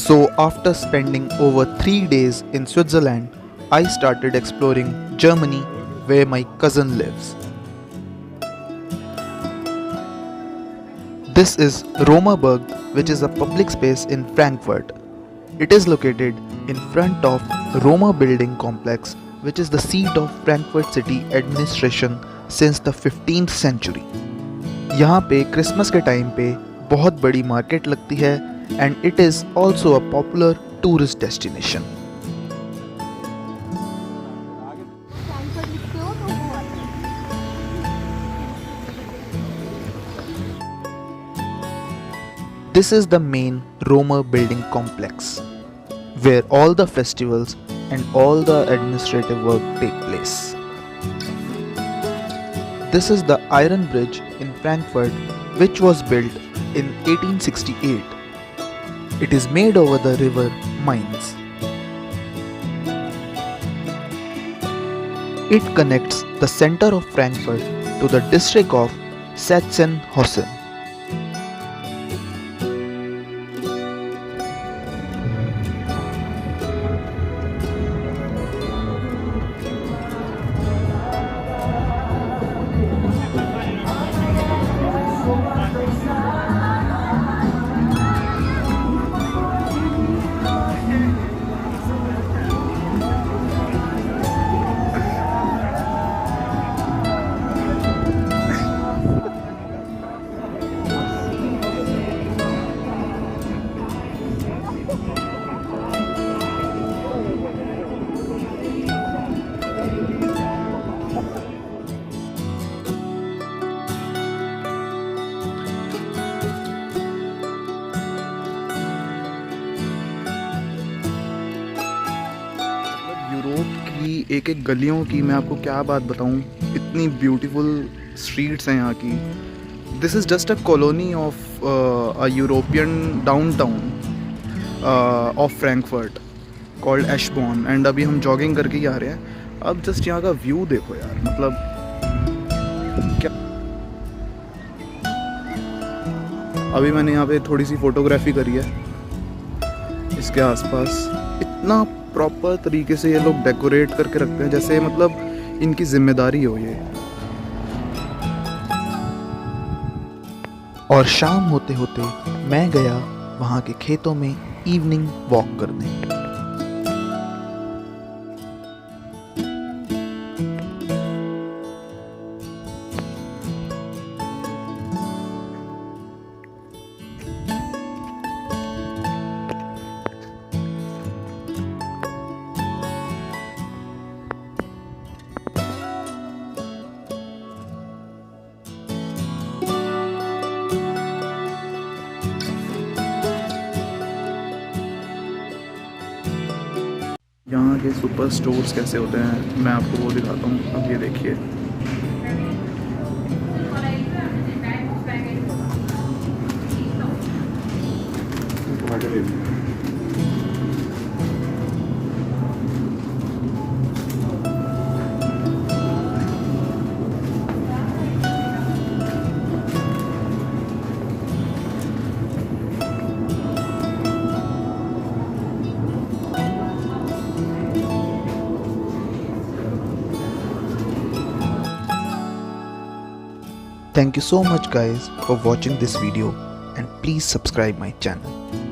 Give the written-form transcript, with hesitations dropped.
So, after spending over 3 days in Switzerland, I started exploring Germany where my cousin lives. This is Römerberg, which is a public space in Frankfurt. It is located in front of Roma building complex, which is the seat of Frankfurt city administration since the 15th century. यहाँ पे Christmas के time पे बहुत बड़ी market लगती है and it is also a popular tourist destination. This is the main Roma building complex, where all the festivals and all the administrative work take place. This is the Iron Bridge in Frankfurt, which was built in 1868. It is made over the river Mainz. It connects the center of Frankfurt to the district of Sachsenhausen. Europe की एक एक गलियों की मैं आपको क्या बात बताऊं, इतनी ब्यूटीफुल स्ट्रीट्स हैं यहाँ की. This is just a colony of a European downtown of Frankfurt called Eschborn. एंड अभी हम जॉगिंग करके ही आ रहे हैं. अब जस्ट यहाँ का व्यू देखो यार, मतलब क्या. अभी मैंने यहाँ पे थोड़ी सी फोटोग्राफी करी है इसके आसपास. इतना प्रॉपर तरीके से ये लोग डेकोरेट करके रखते हैं जैसे मतलब इनकी जिम्मेदारी हो ये. और शाम होते होते मैं गया वहाँ के खेतों में इवनिंग वॉक करने. यहाँ के सुपर स्टोर्स कैसे होते हैं मैं आपको वो दिखाता हूँ. अब ये देखिए, Thank you so much guys for watching this video and please subscribe my channel.